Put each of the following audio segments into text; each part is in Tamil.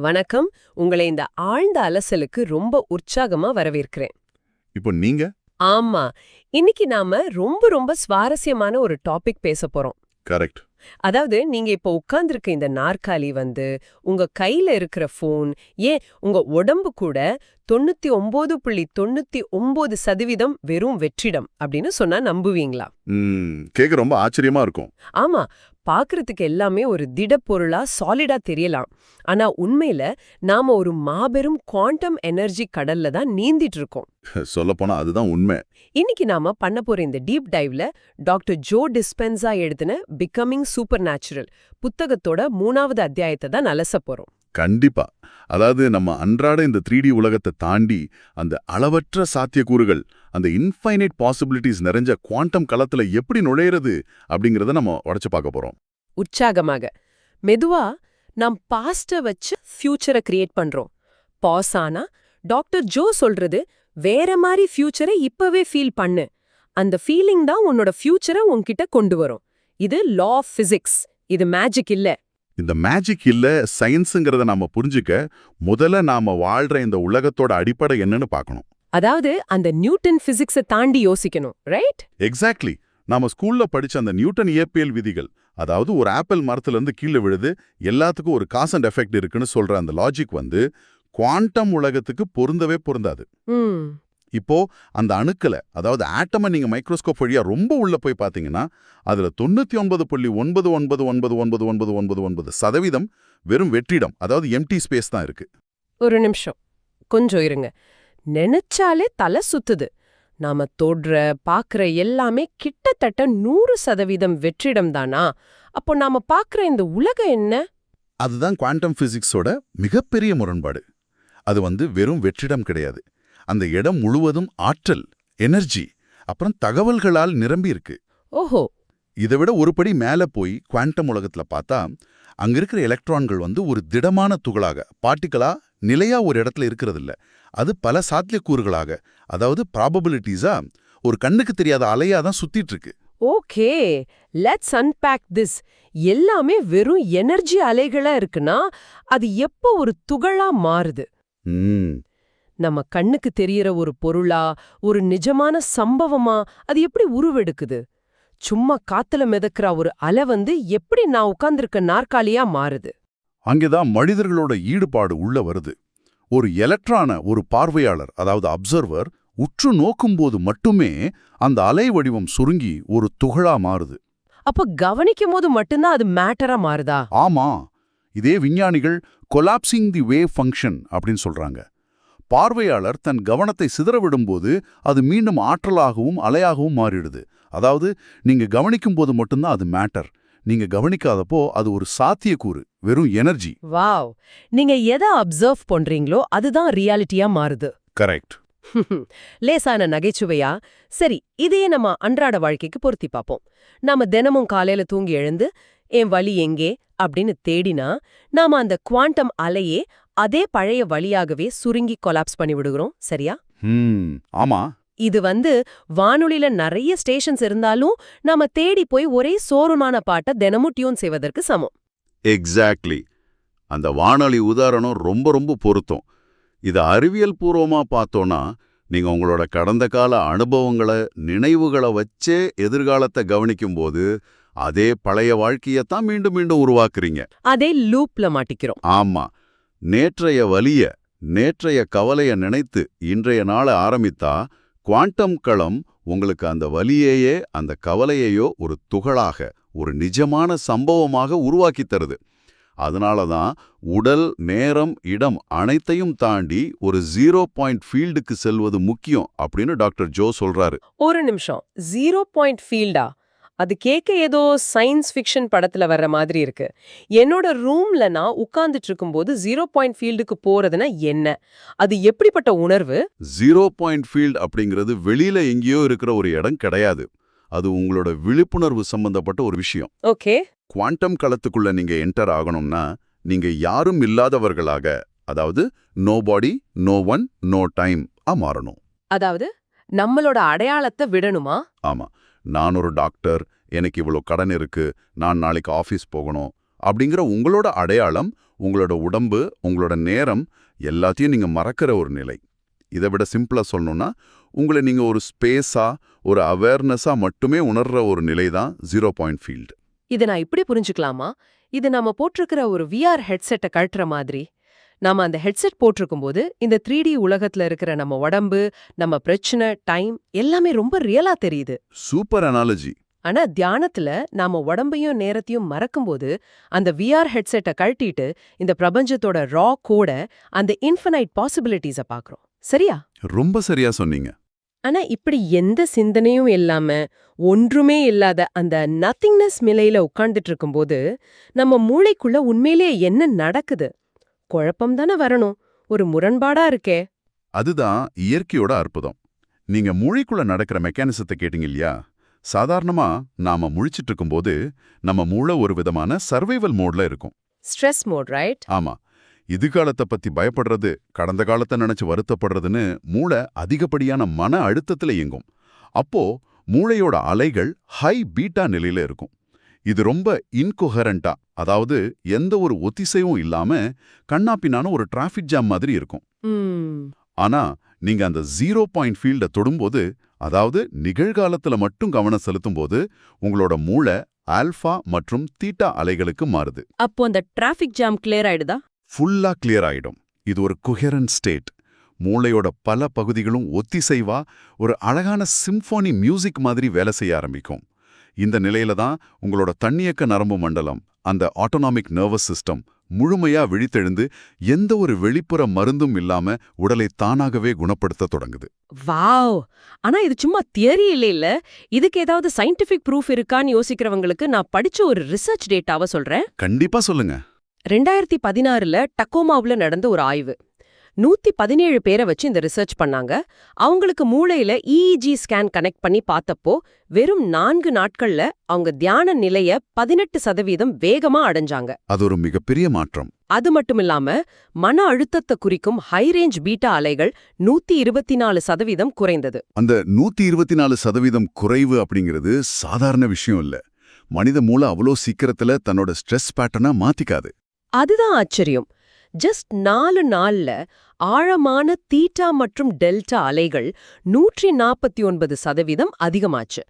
வணக்கம். உங்களை இந்த ஆழ்ந்த அலசலுக்கு ரொம்ப உற்சாகமா வரவேற்கிறேன். இப்போ நீங்க ஆமா, இன்னைக்கு நாம ரொம்ப ரொம்ப சுவாரஸ்யமான ஒரு டாபிக் பேச போறோம். கரெக்ட். அதாவது நீங்க இப்போ உட்கார்ந்திருக்க இந்த நாற்காலி உங்க கையில இருக்கிற ஃபோன், ஏன் உங்க உடம்பு கூட 99.99% வெறும் வெற்றிடம் அப்படின்னு சொன்னா நம்புவீங்களா? கேக்க ரொம்ப ஆச்சரியமா இருக்கும். ஆமா, பார்க்கறதுக்கு எல்லாமே ஒரு திடப்பொருளா சாலிடா தெரியலாம். ஆனா உண்மையில நாம ஒரு மாபெரும் குவாண்டம் எனர்ஜி கடல்ல தான் நீந்திட்டு இருக்கோம். சொல்லப்போனா அதுதான் உண்மை. இன்னைக்கு நாம பண்ண போற இந்த டீப் டைவ்ல டாக்டர் ஜோ டிஸ்பென்சா எழுதின பிகமிங் சூப்பர் நேச்சுரல் புத்தகத்தோட 3வது அத்தியாயத்தை தான் அலச போறோம். கண்டிப்பா. அதாவது நம்ம அன்றாட இந்த 3D உலகத்தை தாண்டி அந்த அளவற்ற சாத்தியக்கூறுகள், அந்த இன்ஃபைனைட் பாசிபிலிட்டிஸ் நிறைஞ்ச குவாண்டம் களத்துல எப்படி நுழையிறது அப்படிங்கறத நம்ம உடைச்சு பார்க்க போறோம். உற்சாகமாக மெதுவா நாம் பாஸ்ட வச்சு ஃபியூச்சரை கிரியேட் பண்றோம். பாஸ் ஆனா டாக்டர் ஜோ சொல்றது வேற மாதிரி ஃபியூச்சரை இப்பவே ஃபீல் பண்ணு. அந்த ஃபீலிங் தான் உன்னோட ஃபியூச்சரை உன்கிட்ட கொண்டு வரும். இது லா ஆஃப் பிசிக்ஸ். இது மேஜிக் இல்ல. இந்த மேஜிக் இல்ல சயின்ஸுங்கிறத நாம புரிஞ்சுக்க முதல்ல நாம வாழ்ற இந்த உலகத்தோட அடிப்படை என்னன்னு பார்க்கணும். அதாவது அந்த நியூட்டன் பிசிக்ஸை தாண்டி யோசிக்கணும், ரைட்? எக்ஸாக்ட்லி. நாம ஸ்கூல்ல படிச்ச அந்த நியூட்டன் இயற்பியல் விதிகள், அதாவது ஒரு ஆப்பிள் மரத்துல இருந்து கீழே விழுது எல்லாத்துக்கும் ஒரு காஸ் அண்ட் எஃபெக்ட் இருக்குன்னு சொல்ற அந்த லாஜிக் குவாண்டம் உலகத்துக்கு பொருந்தவே பொருந்தாது. இப்போ அந்த அணுக்களை, அதாவது ஆட்டமை நீங்க மைக்ரோஸ்கோப் வழியா ரொம்ப உள்ள போய் பாத்தீங்கன்னா அதுல 99.99999999% வெறும் வெற்றிடம், அதாவது எம்டி ஸ்பேஸ் தான் இருக்கு. ஒரு நிமிஷம், கொஞ்சம் இருங்க. நினைச்சாலே தலை சுத்துது. நாம தொடுற பாக்குற எல்லாமே கிட்டத்தட்ட 100% வெற்றிடம் தானா? அப்போ நாம பாக்குற இந்த உலகம் என்ன? அதுதான் குவாண்டம் பிசிக்ஸோட மிகப்பெரிய முரண்பாடு. அது வெறும் வெற்றிடம் கிடையாது. அந்த இடம் முழுவதும் ஆற்றல், எனர்ஜி, அப்புறம் தகவல்களால் நிரம்பி இருக்கு. ஓஹோ. இதை விட ஒருபடி மேல போய் குவாண்டம் உலகத்துல பார்த்தா அங்க இருக்கிற எலக்ட்ரான்கள் ஒரு திடமான துகளாக, பார்ட்டிகளா நிலையா ஒரு இடத்துல இருக்கிறது இல்ல. அது பல சாத்தியக்கூறுகளாக, அதாவது ப்ராபபிலிட்டிஸா ஒரு கண்ணுக்கு தெரியாத அலையா தான் சுத்திட்டு இருக்கு. Okay, let's unpack this. எல்லாமே வெறும் எனர்ஜி அலைகளா இருக்குன்னா அது எப்போ ஒரு துகளா மாறுது? நம்ம கண்ணுக்கு தெரியற ஒரு பொருளா, ஒரு நிஜமான சம்பவமா அது எப்படி உருவெடுக்குது? சும்மா காத்துல மிதக்கிற ஒரு அலை எப்படி நான் உட்கார்ந்திருக்க நாற்காலியா மாறுது? அங்கேதான் மனிதர்களோட ஈடுபாடு உள்ள வருது. ஒரு எலக்ட்ரான ஒரு பார்வையாளர், அதாவது அப்சர்வர் உற்று நோக்கும்போது மட்டுமே அந்த அலை வடிவம் சுருங்கி ஒரு துகளா மாறுது. அப்ப கவனிக்கும் போது மட்டும்தான் அது மேட்டரா மாறுதா? ஆமா. இதே விஞ்ஞானிகள் கொலாப்சிங் தி வேவ் ஃபங்க்ஷன் அப்படின்னு சொல்றாங்க. பார்வையாளர் தன் கவனத்தை சிதறவிடும்போது அது மீண்டும் ஆற்றலாகவும் அலையாகவும் மாறிடுது. அதாவது நீங்க கவனிக்கும் போது மட்டும்தான் அது மேட்டர், நீங்க கவனிக்காதப்போ அது ஒரு சாத்தியக்கூறு, வெறும் எனர்ஜி. வாவ், நீங்க எதை அப்சர்வ் பண்றீங்களோ அதுதான் ரியாலிட்டியா மாறுது. கரெக்ட். லேசான நகைச்சுவையா? சரி, இதையே நம்ம அன்றாட வாழ்க்கைக்கு பொருத்தி பார்ப்போம். நாம தினமும் காலையில தூங்கி எழுந்து என் வழி எங்கே அப்படின்னு தேடினா நாம அந்த குவாண்டம் அலையே அதே பழைய வழியாகவே சுருங்கி கொலாப்ஸ் பண்ணி விடுகிறோம், சரியா? ஆமா. இது வானொலியில நிறைய ஸ்டேஷன்ஸ் இருந்தாலும் நாம தேடி போய் ஒரே சோறுமான பாட்டை தினமும் டியூன் செய்வதற்கு சமம். எக்ஸாக்ட்லி. அந்த வானொலி உதாரணம் ரொம்ப ரொம்ப பொருத்தம். இது அறிவியல் பூர்வமா பார்த்தோன்னா நீங்க உங்களோட கடந்த கால அனுபவங்களை, நினைவுகளை வச்சே எதிர்காலத்தை கவனிக்கும்போது அதே பழைய வாழ்க்கையத்தான் மீண்டும் மீண்டும் உருவாக்குறீங்க. அதே லூப்ல மாட்டிக்கிறோம். ஆமா. நேற்றைய வலிய, நேற்றைய கவலைய நினைத்து இன்றைய நாளை ஆரம்பித்தா குவாண்டம் களம் உங்களுக்கு அந்த வலியையே, அந்த கவலையையோ ஒரு துகளாக, ஒரு நிஜமான சம்பவமாக உருவாக்கி தருது. அதனாலதான் உடல், நேரம், இடம் அனைத்தையும் தாண்டி ஒரு 0 பாயிண்ட் ஃபீல்டுக்கு செல்வது முக்கியம் அப்படின்னு டாக்டர் ஜோ சொல்றாரு. ஒரு நிமிஷம், 0 பாயிண்ட் ஃபீல்டா? அது கேட்க ஏதோ சயின்ஸ் ஃபிக்ஷன் படத்துல வர்ற மாதிரி இருக்கு. என்னோட ரூம்ல நான் உட்கார்ந்துட்டு இருக்கும்போது 0 பாயிண்ட் ஃபீல்டுக்கு போறதுன்னா என்ன? அது எப்படிப்பட்ட உணர்வு? 0 பாயிண்ட் ஃபீல்ட் அப்படிங்கிறது வெளியில எங்கேயோ இருக்கிற ஒரு இடம் கிடையாது. அது உங்களோட விழிப்புணர்வு சம்பந்தப்பட்ட ஒரு விஷயம். ஓகே. குவாண்டம் களத்துக்குள்ள நீங்க என்டர் ஆகணும்னா நீங்க யாரும் இல்லாதவர்களாக, அதாவது nobody, no one, no time மாறணும். அதாவது நம்மளோட அடையாளத்தை விடணுமா? ஆமா. நான் ஒரு டாக்டர், எனக்கு இவ்வளோ கடன் இருக்கு, நான் நாளைக்கு ஆஃபீஸ் போகணும் அப்படிங்கிற உங்களோட அடையாளம் உங்களோட உடம்பு, உங்களோட நேரம் எல்லாத்தையும் நீங்க மறக்கிற ஒரு நிலை. இதை விட சிம்பிளா சொல்லணும்னா, உங்களை நீங்க ஒரு ஸ்பேஸா, ஒரு அவேர்னஸா மட்டுமே உணர்ற ஒரு நிலை தான் 0 பாயிண்ட் ஃபீல்டு. இதை நான் இப்படி புரிஞ்சுக்கலாமா? இது நம்ம போட்டிருக்கிற ஒரு VR ஹெட்செட்டை கழட்டுற மாதிரி. நாம அந்த ஹெட்செட் போட்டிருக்கும்போது இந்த 3D உலகத்துல இருக்கிற நம்ம உடம்பு, நம்ம பிரச்சனை, டைம் எல்லாமே ரொம்ப ரியலா தெரியுது. Super analogy. ஆனா தியானத்துல நாம உடம்பையும் நேரத்தையும் மறக்கும்போது அந்த VR ஹெட்செட்டை கழட்டிட்டு இந்த பிரபஞ்சத்தோட ரா கோட, அந்த இன்ஃபினைட் பாசிபிலிட்டிஸை பார்க்கறோம். சரியா? ரொம்ப சரியா சொன்னீங்க. ஆனா இப்படி எந்த சிந்தனையும் இல்லாம, ஒன்றுமே இல்லாத அந்த நத்திங்னஸ் நிலையில உட்கார்ந்துட்டு இருக்கும்போது நம்ம மூளைக்குள்ள உண்மையிலேயே என்ன நடக்குது? குழப்பம் தானே வரணும். ஒரு முரண்பாடா இருக்கே. அதுதான் இயற்கையோட அற்புதம். நீங்க மூளைக்குள்ள நடக்கிற மெக்கானிசத்தை கேட்டீங்க இல்லையா? சாதாரணமா நாம முழிச்சிட்டு இருக்கும்போது நம்ம மூளை ஒரு விதமான சர்வைவல் மோட்ல இருக்கும். Stress mode, right? ஆமா. எதிர்காலத்தை பத்தி பயப்படுறது, கடந்த காலத்தை நினைச்சு வருத்தப்படுறதுன்னு மூளை அதிகப்படியான மன அழுத்தத்துல இயங்கும். அப்போ மூளையோட அலைகள் ஹை பீட்டா நிலையில இருக்கும். இது ரொம்ப இன்கொஹரண்டா, அதாவது எந்த ஒரு ஒத்திசைவும் இல்லாம கண்ணாப்பின்னான ஒரு டிராஃபிக் ஜாம் மாதிரி இருக்கும். ஆனா நீங்க அந்த 0 பாயிண்ட் ஃபீல்ட தொடும்போது, அதாவது நிகழ்காலத்துல மட்டும் கவனம் செலுத்தும்போது, உங்களோட மூளை ஆல்ஃபா மற்றும் தீட்டா அலைகளுக்கு மாறுது. அப்போ அந்த டிராஃபிக் ஜாம் கிளியர் ஆயிடுதா? ஃபுல்லா கிளியர் ஆயிடும். இது ஒரு கொஹெரண்ட் ஸ்டேட். மூளையோட பல பகுதிகளும் ஒத்திசைவா ஒரு அழகான சிம்ஃபோனி மியூசிக் மாதிரி வேலை செய்ய ஆரம்பிக்கும். இந்த நிலையில தான் உங்களோட தன்னியக்க நரம்பு மண்டலம், அந்த ஆட்டோனாமிக் நர்வஸ் சிஸ்டம் முழுமையா விழித்தெழுந்து எந்த ஒரு வெளிப்புற மருந்தும் இல்லாம உடலை தானாகவே குணப்படுத்த தொடங்குது. வாவ்! ஆனா இது சும்மா தியரி இல்ல. இதுக்கு ஏதாவது சயின்டிஃபிக் ப்ரூஃப் இருக்கான்னு யோசிக்கிறவங்களுக்கு நான் படிச்ச ஒரு ரிசர்ச் டேட்டாவை சொல்றேன். கண்டிப்பா சொல்லுங்க. 2016ல டக்கோமாவுல நடந்த ஒரு ஆய்வு. 117 பேரை வச்சு இந்த ரிசர்ச் பண்ணாங்க. அவங்களுக்கு மூளையில EEG ஸ்கேன் கனெக்ட் பண்ணி பார்த்தப்போ வெறும் 4 நாட்கள்ல அவங்க தியான நிலைய 18% வேகமா அடைஞ்சாங்க. அது ஒரு மிகப்பெரிய மாற்றம். அது மட்டுமில்லாம மன அழுத்தத்தை குறிக்கும் ஹை ரேஞ்ச் பீட்டா அலைகள் 124% குறைந்தது. அந்த 124% குறைவு அப்படிங்கிறது சாதாரண விஷயம் இல்ல. மனித மூளை அவ்வளோ சீக்கிரத்துல தன்னோட ஸ்ட்ரெஸ் பேட்டர்னை மாத்திக்காது. அதுதான் ஆச்சரியம். ஜஸ்ட் 4 நாள்ல ஆழமான தீட்டா மற்றும் டெல்டா அலைகள் 149% அதிகமாச்சு.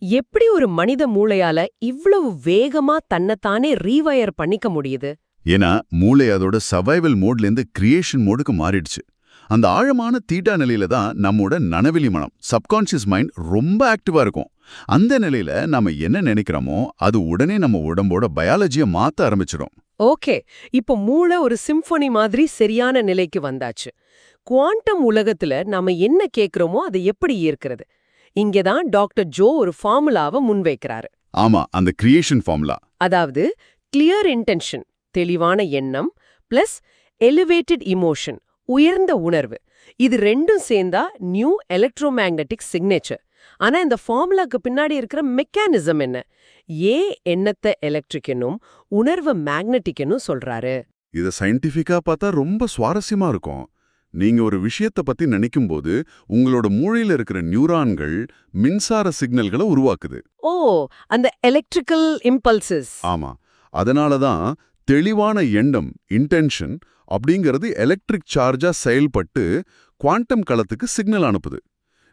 எப்படி ஒரு மனித மூளையால இவ்வளவு வேகமா தன்னைத்தானே ரீவயர் பண்ணிக்க முடியுது? ஏன்னா மூளை அதோட சர்வைவல் மோட்லேருந்து கிரியேஷன் மோடுக்கு மாறிடுச்சு. அந்த ஆழமான தீட்டா நிலையில தான் நம்மோட நனவெளி மனம், சப்கான்ஷியஸ் மைண்ட் ரொம்ப ஆக்டிவா இருக்கும். அந்த நிலையில நாம என்ன நினைக்கிறோமோ அது உடனே நம்ம உடம்போட பயாலஜியை மாத்த ஆரம்பிச்சிடும். ஓகே, இப்போ மூளை ஒரு சிம்பொனி மாதிரி சரியான நிலைக்கு வந்தாச்சு. குவாண்டம் உலகத்துல நாம என்ன கேக்குறோமோ அதை எப்படி ஈர்க்கிறது? இங்கதான் டாக்டர் ஜோ ஒரு ஃபார்முலாவை முன்வைக்கிறாரு. ஆமா, அந்த கிரியேஷன் ஃபார்முலா. அதாவது கிளியர் இன்டென்ஷன், தெளிவான எண்ணம், பிளஸ் எலிவேட்டட் இமோஷன், உயர்ந்த உணர்வு. இது ரெண்டும் சேர்ந்தா நியூ எலக்ட்ரோமேக்னெட்டிக் சிக்னேச்சர். ஆனா இந்த ஃபார்முலாக்கு பின்னாடி இருக்கிற மெக்கானிசம் என்ன? ஏன் எண்ணத்தை எலக்ட்ரிக்கனும் உணர்வு மேக்னெட்டிக்கனும் சொல்றாரு? இதை சயின்டிஃபிக்கா பார்த்தா ரொம்ப சுவாரஸ்யமா இருக்கும். நீங்க ஒரு விஷயத்தை பத்தி நினைக்கும்போது உங்களோட மூளையில இருக்கிற நியூரான்கள் மின்சார சிக்னல்களை உருவாக்குது. ஓ, அந்த எலக்ட்ரிக்கல் இம்பல்சஸ். ஆமா, அதனால தான் தெளிவான எண்ணம், இன்டென்ஷன் அப்படிங்கிறது எலக்ட்ரிக் சார்ஜா செயல்பட்டு குவாண்டம் களத்துக்கு சிக்னல் அனுப்புது.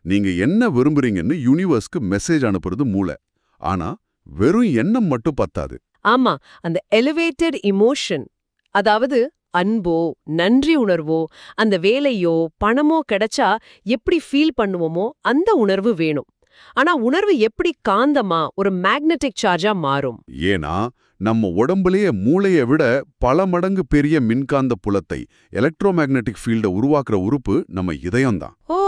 நீங்க என்ன விரும்புறீங்கன்னு யூனிவர்ஸ்க்கு மெசேஜ் அனுப்புறது மூளை. ஆனா வெறும் எண்ணம் மட்டும் பத்தாது. ஆமா, அந்த எலிவேட்டட் இமோஷன், அதாவது அன்போ நன்றி உணர்வோ அந்த வேலையோ பணமோ கிடைச்சா எப்படி ஃபீல் பண்ணுவோமோ அந்த உணர்வு வேணும். ஆனா உணர்வு எப்படி காந்தமா ஒரு மேக்னெட்டிக் சார்ஜா மாறும்? ஏன்னா நம்ம உடம்புலயே மூளையை விட பல மடங்கு பெரிய மின்காந்த புலத்தை, எலக்ட்ரோமேக்னெட்டிக் ஃபீல்டை உருவாக்குற உறுப்பு நம்ம இதயம்தான். ஓ,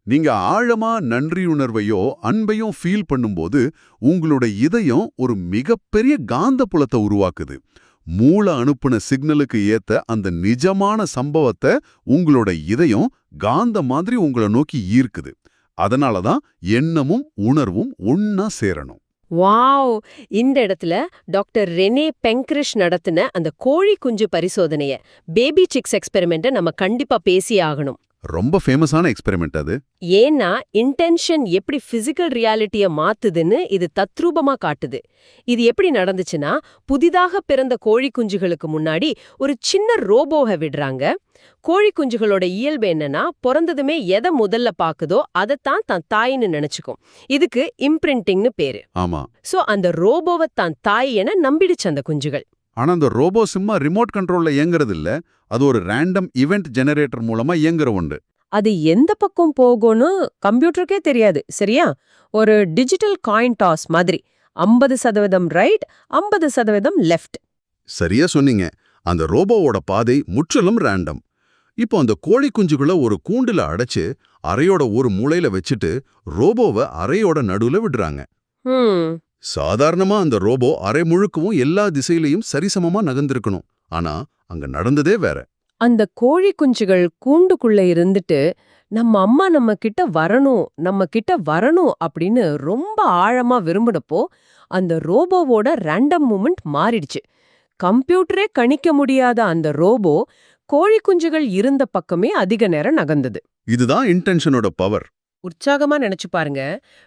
நீங்க ஆழமா நன்றியுணர்வையோ அன்பையும் ஃபீல் பண்ணும்போது உங்களோட இதயம் ஒரு மிகப்பெரிய காந்த புலத்தை உருவாக்குது. மூளை அனுப்புன சிக்னலுக்கு ஏத்த அந்த நிஜமான சம்பவத்தை உங்களோட இதயம் காந்த மாதிரி உங்களை நோக்கி ஈர்க்குது. அதனாலதான் எண்ணமும் உணர்வும் ஒன்னா சேரணும். வாவ்! இந்த இடத்துல டாக்டர் ரெனே பெங்க்ரிஷ் நடத்தின அந்த கோழி குஞ்சு பரிசோதனைய, பேபி சிக்ஸ் எக்ஸ்பெரிமெண்ட்டை நம்ம கண்டிப்பா பேசி ஆகணும். ரொம்ப ஃபேமஸான எக்ஸ்பெரிமெண்ட் அது. ஏன்னா இன்டென்ஷன் எப்படி பிசிக்கல் ரியாலிட்டிய மாத்துதுன்னு இது தத்ரூபமா காட்டுது. இது எப்படி நடந்துச்சுன்னா, புதிதாக பிறந்த கோழி குஞ்சுகளுக்கு முன்னாடி ஒரு சின்ன ரோபோவை விடுறாங்க. கோழி குஞ்சுகளோட இயல்பு என்னன்னா, பிறந்ததுமே எதை முதல்ல பாக்குதோ அதைத்தான் தான் தாயின்னு நினைச்சுக்கும். இதுக்கு இம்ப்ரிண்டிங்னு பேரு. ஆமா. சோ அந்த ரோபோவை தான் தாய் என நம்பிடுச்சு அந்த குஞ்சுகள். ஆனா அந்த ரோபோ சும்மா ரிமோட் கண்ட்ரோல்ல இயங்குறது இல்ல, அது ஒரு ரேண்டம் இவெண்ட் ஜெனரேட்டர் மூலமா இயங்குற ஒன்று. அது எந்த பக்கம் போகும்னு கம்ப்யூட்டருக்கே தெரியாது, சரியா? ஒரு டிஜிட்டல் காயின் டாஸ் மாதிரி 50% ரைட், 50% லெஃப்ட். சரியா சொன்னீங்க. அந்த ரோபோவோட பாதை முற்றிலும் ரேண்டம். இப்போ அந்த கோழி குஞ்சுகளை ஒரு கூண்டுல அடைச்சு அறையோட ஒரு மூலையில வச்சுட்டு ரோபோவை அறையோட நடுவுல விடுறாங்க. சாதாரணமா அந்த ரோபோ அறை முழுக்கவும் எல்லா திசையிலையும் சரிசமமா நகர்ந்திருக்கணும். ஆனா அங்க நடந்ததே வேற. அந்த கோழி குஞ்சுகள் கூண்டுக்குள்ள இருந்துட்டு நம்ம அம்மா நம்ம கிட்ட வரணும் அப்படின்னு ரொம்ப ஆழமா விரும்பினப்போ அந்த ரோபோவோட ரேண்டம் மூமெண்ட் மாறிடுச்சு. கம்ப்யூட்டரே கணிக்க முடியாத அந்த ரோபோ கோழி குஞ்சுகள் இருந்த பக்கமே அதிக நேரம் நகர்ந்தது. இதுதான் இன்டென்ஷனோட பவர். உற்சாகமா நினைச்சு பாருங்க.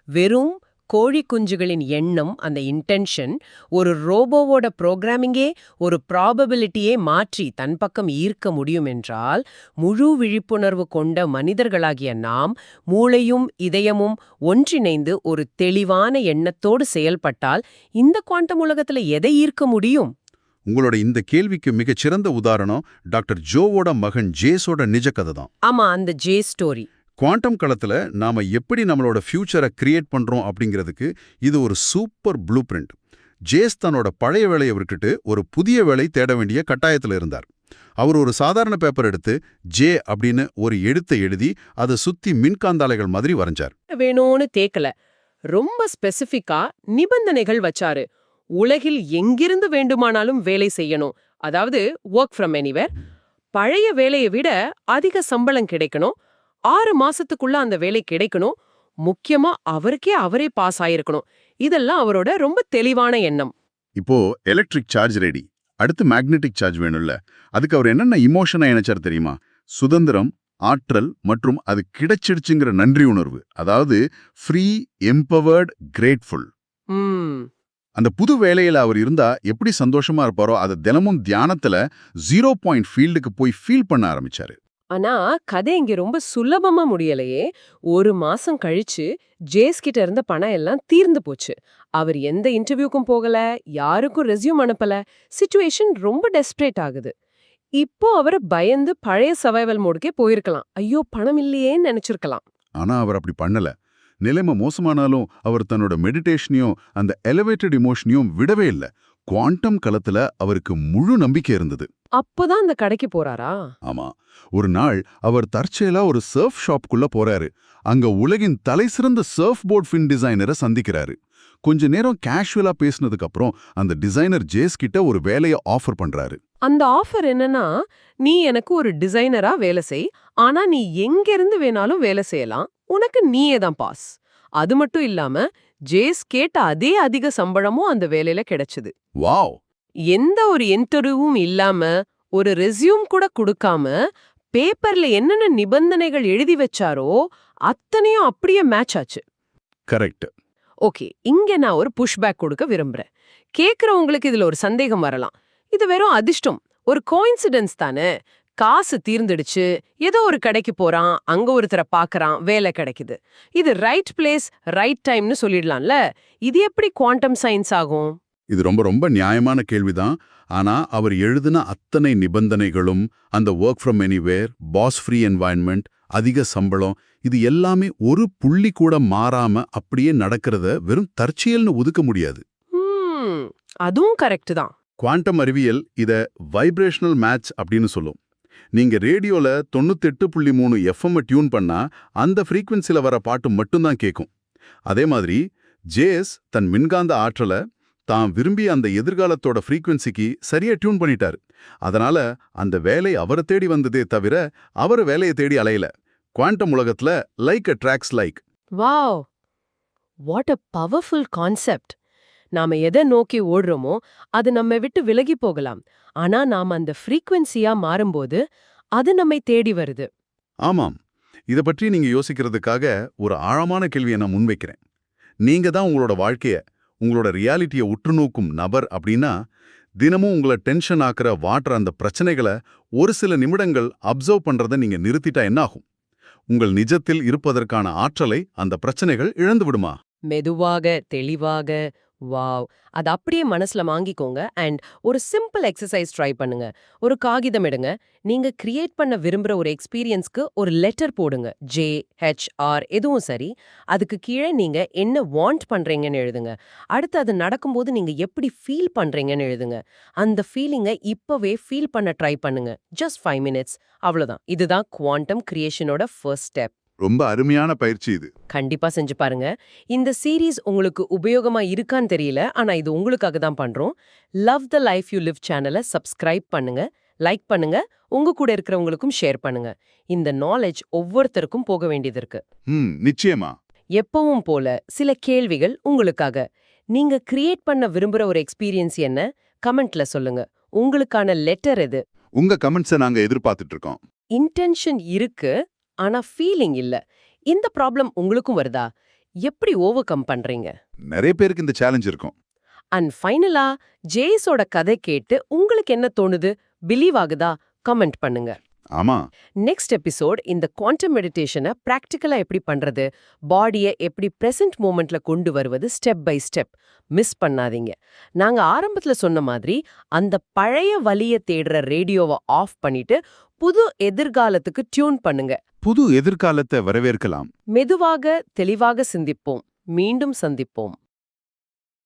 வெறும் கோழி குஞ்சுகளின் எண்ணம், அந்த இன்டென்ஷன், ஒரு ரோபோவோட ப்ரோக்ராமிங்கே ஒரு ப்ராபபிலிட்டியே மாற்றி தன் பக்கம் ஈர்க்க முடியும் என்றால், முழு விழிப்புணர்வு கொண்ட மனிதர்களாகிய நாம் மூளையும் இதயமும் ஒன்றிணைந்து ஒரு தெளிவான எண்ணத்தோடு செயல்பட்டால் இந்த குவாண்டம் உலகத்துல எதை ஈர்க்க முடியும்? உங்களோட இந்த கேள்விக்கு மிகச்சிறந்த உதாரணம் டாக்டர் ஜோவோட மகன் ஜேஸோட நிஜ கதை தான். ஆமா, அந்த ஜே ஸ்டோரி. குவாண்டம் களத்துல நாம எப்படி நம்மளோட ஃபியூச்சரை கிரியேட் பண்றோம் அப்படிங்கிறதுக்கு இது ஒரு சூப்பர் ப்ளூ பிரிண்ட். ஜேஸ் தன்னோட பழைய வேலையை விட்டுட்டு ஒரு புதிய வேலை தேட வேண்டிய கட்டாயத்துல இருந்தார். அவர் ஒரு சாதாரண பேப்பர் எடுத்து ஜே அப்படின்னு ஒரு எழுத்தை எழுதி அதை சுத்தி மின்காந்தாலைகள் மாதிரி வரைஞ்சார். வேணும்னு தேக்கல, ரொம்ப ஸ்பெசிஃபிக்கா நிபந்தனைகள் வச்சாரு. உலகில் எங்கிருந்து வேண்டுமானாலும் வேலை செய்யணும், அதாவது ஒர்க் ஃப்ரம் எனிவேர். பழைய வேலையை விட அதிக சம்பளம் கிடைக்கணும், 6 மாசத்துக்குள்ள அந்த வேலை கிடைக்கணும், முக்கியமா அவரே பாஸ் ஆயிருக்கணும். இதெல்லாம் அவரோட ரொம்ப தெளிவான எண்ணம். இப்போ எலக்ட்ரிக் சார்ஜ் ரெடி, அடுத்து மேக்னெட்டிக் சார்ஜ் வேணும்ல. அதுக்கு அவர் என்னென்ன இமோஷனா இணைச்சார் தெரியுமா? சுதந்திரம், ஆற்றல் மற்றும் அது கிடைச்சிடுச்சுங்கிற நன்றி உணர்வு. அதாவது ஃப்ரீ, எம்பவர்ட், கிரேட்ஃபுல். அந்த புது வேலையில அவர் இருந்தா எப்படி சந்தோஷமா இருப்பாரோ அதை தினமும் தியானத்துல 0 பாயிண்ட் ஃபீல்டுக்கு போய் ஃபீல் பண்ண ஆரம்பிச்சாரு. ஆனா கதை இங்க ரொம்ப சுலபமா முடியலையே. 1 மாசம் கழிச்சு ஜேஸ் கிட்ட இருந்த பணம் எல்லாம் தீர்ந்து போச்சு. அவர் எந்த இன்டர்வியூக்கும் போகல, யாருக்கும் ரெஸ்யூம் அனுப்பல. சிச்சுவேஷன் ரொம்ப டெஸ்பரேட் ஆகுது. இப்போ அவர் பயந்து பழைய சர்வைவல் மோடுக்கே போயிருக்கலாம். ஐயோ பணம் இல்லையேன்னு நினைச்சிருக்கலாம். ஆனா அவர் அப்படி பண்ணல. நிலைமை மோசமானாலும் அவர் தன்னோட மெடிடேஷனையும் அந்த எலிவேட்டட் இமோஷனையும் விடவே இல்லை. குவாண்டம் களத்துல அவருக்கு முழு நம்பிக்கை இருந்தது. அப்பதான் அந்த கடைக்கு போறாரா? ஆமா. ஒரு நாள் அவர் தற்செயலா ஒரு சர்ஃப் ஷாப்குள்ள போறாரு. அங்க உலகின் தலைசிறந்த சர்ஃப் போர்ட் ஃபின் டிசைனரை சந்திக்கிறாரு. கொஞ்ச நேரம் கேஷுவலா பேசினதுக்கு அப்புறம் அந்த டிசைனர் ஜேஸ் கிட்ட ஒரு வேலையை ஆஃபர் பண்றாரு. அந்த ஆஃபர் என்னன்னா, நீ எனக்கு ஒரு டிசைனரா வேலை செய், ஆனா நீ எங்க இருந்து வேணாலும் வேலை செய்யலாம், உனக்கு நீயே தான் பாஸ். அது மட்டும் இல்லாம ஜேஸ் கேட்ட அதே அதிக சம்பளமும் அந்த வேலையில கிடைச்சது. வாவ்! எந்த ஒரு இன்டர்வியூவும் இல்லாம, ஒரு ரெஸ்யூம் கூட கொடுக்காம, பேப்பர்ல என்னென்ன நிபந்தனைகள் எழுதி வச்சாரோ அத்தனையும் அப்படியே மேட்ச் ஆச்சு. கரெக்ட். ஓகே, இங்க நான் ஒரு புஷ்பேக் கொடுக்க விரும்புறேன். கேக்குறவங்களுக்கு இதுல ஒரு சந்தேகம் வரலாம். இது வெறும் அதிர்ஷ்டம், ஒரு கோயின்சிடன்ஸ் தானே. காசு தீர்ந்துடுச்சு, ஏதோ ஒரு கடைக்கு போறான், அங்க ஒருத்தரை பாக்குறான், வேலை கிடைக்குது. இது ரைட் பிளேஸ் ரைட் டைம்னு சொல்லிடலாம்ல. இது எப்படி குவாண்டம் சயின்ஸ் ஆகும்? இது ரொம்ப ரொம்ப நியாயமான கேள்விதான். ஆனா அவர் எழுதின அத்தனை நிபந்தனைகளும், அந்த work from anywhere, boss free environment, அதிக சம்பளம், இது எல்லாமே ஒரு புள்ளி கூட மாறாம அப்படியே நடக்கிறத வெறும் தற்செயல்னு ஒதுக்க முடியாது. அதுவும் கரெக்ட் தான். குவாண்டம் அறிவியல் இத வைப்ரேஷனல் மேட்ச் அப்படின்னு சொல்லும். நீங்க ரேடியோல 98.3 எஃப்எம் டியூன் பண்ணா அந்த ஃப்ரீக்வன்சில வர பாட்டு மட்டும்தான் கேட்கும். அதே மாதிரி ஜேஸ் தன் மின்காந்த ஆற்றலை தான் விரும்பிய அந்த எதிர்காலத்தோட ஃப்ரீக்வன்சிக்கு சரியா டியூன் பண்ணிட்டாரு. அதனால அந்த வேலை அவரை தேடி வந்ததே தவிர அவர் வேலையை தேடி அலையல. குவாண்டம் உலகத்துல like attracts like. Wow, what a powerful concept. நாம எதை நோக்கி ஓடுறோமோ அது நம்ம விட்டு விலகி போகலாம். ஆனா நாம அந்த ஃப்ரீக்வன்சியா மாறும்போது அது நம்மை தேடி வருது. ஆமாம். இத பற்றி நீங்க யோசிக்கிறதுக்காக ஒரு ஆழமான கேள்வியை நான் முன்வைக்கிறேன். நீங்க தான் உங்களோட வாழ்க்கைய, உங்களோட ரியாலிட்டியை உற்றுநோக்கும் நபர் அப்படின்னா, தினமும் உங்களை டென்ஷன் ஆக்குற வாட்டுற அந்த பிரச்சனைகளை ஒரு சில நிமிடங்கள் அப்சர்வ் பண்றதை நீங்க நிறுத்திட்டா என்ன ஆகும்? உங்கள் நிஜத்தில் இருப்பதற்கான ஆற்றலை அந்த பிரச்சனைகள் இழந்து விடுமா? மெதுவாக, தெளிவாக, வாவ்! அது அப்படியே மனசுல வாங்கிக்கோங்க அண்ட் ஒரு சிம்பிள் எக்ஸசைஸ் ட்ரை பண்ணுங்க. ஒரு காகிதம் எடுங்க. நீங்க கிரியேட் பண்ண விரும்புற ஒரு எக்ஸ்பீரியன்ஸ்க்கு ஒரு லெட்டர் போடுங்க. JHR எதுவும் சரி. அதுக்கு கீழே நீங்க என்ன வாண்ட் பண்றீங்கன்னு எழுதுங்க. அடுத்து அது நடக்கும்போது நீங்க எப்படி ஃபீல் பண்றீங்கன்னு எழுதுங்க. அந்த ஃபீலிங்கை இப்பவே ஃபீல் பண்ண ட்ரை பண்ணுங்க. Just 5 minutes. அவ்வளவுதான். இதுதான் குவாண்டம் கிரியேஷனோட ஃபர்ஸ்ட் ஸ்டெப். ரொம்ப அருமையான பயிற்சி இது. கண்டிப்பா செஞ்சு பாருங்க. இந்த சீரீஸ் உங்களுக்கு உபயோகமா இருக்கான்னு தெரியல, ஆனா இது உங்களுக்காக தான் பண்றோம். Love the life you live சேனலை சப்ஸ்கிரைப் பண்ணுங்க, லைக் பண்ணுங்க, உங்க கூட இருக்கிறவங்களுக்கும் ஷேர் பண்ணுங்க. இந்த நாலேஜ் ஒவ்வொருத்தருக்கும் போக வேண்டியது இருக்கு. நிச்சயமா. எப்பவும் போல சில கேள்விகள் உங்களுக்காக. நீங்க கிரியேட் பண்ண விரும்புற ஒரு எக்ஸ்பீரியன்ஸ் என்ன? கமெண்ட்ல சொல்லுங்க. உங்களுக்கான லெட்டர் எது? உங்க கமெண்ட்ஸை நாங்க எதிர்பார்த்துட்டு இருக்கோம். இன்டென்ஷன் இருக்கு, ஆனா ஃபீலிங் இல்ல. இந்த ப்ராப்ளம் உங்களுக்கும் வருதா? எப்படி ஓவர் கம் பண்றீங்க? நிறைய பேருக்கு இந்த சேலஞ்ச் இருக்கும். அண்ட் ஃபைனலா ஜேஸோட கதை கேட்டு உங்களுக்கு என்ன தோணுது? பிலீவ் ஆகுதா? கமெண்ட் பண்ணுங்க. ஆமா. நெக்ஸ்ட் எபிசோட் இந்த குவாண்டம் மெடிடேஷனை பிராக்டிக்கலா எப்படி பண்றது, பாடியை எப்படி பிரசன்ட் மூமெண்ட்ல கொண்டு வருவது ஸ்டெப் பை ஸ்டெப். மிஸ் பண்ணாதீங்க. நாங்க ஆரம்பத்துல சொன்ன மாதிரி அந்த பழைய வலிய தேடுற ரேடியோவை ஆஃப் பண்ணிட்டு புது எதிர்காலத்துக்கு டியூன் பண்ணுங்க. புது எதிர்காலத்தை வரவேற்கலாம். மெதுவாக தெளிவாக சிந்திப்போம். மீண்டும் சந்திப்போம்.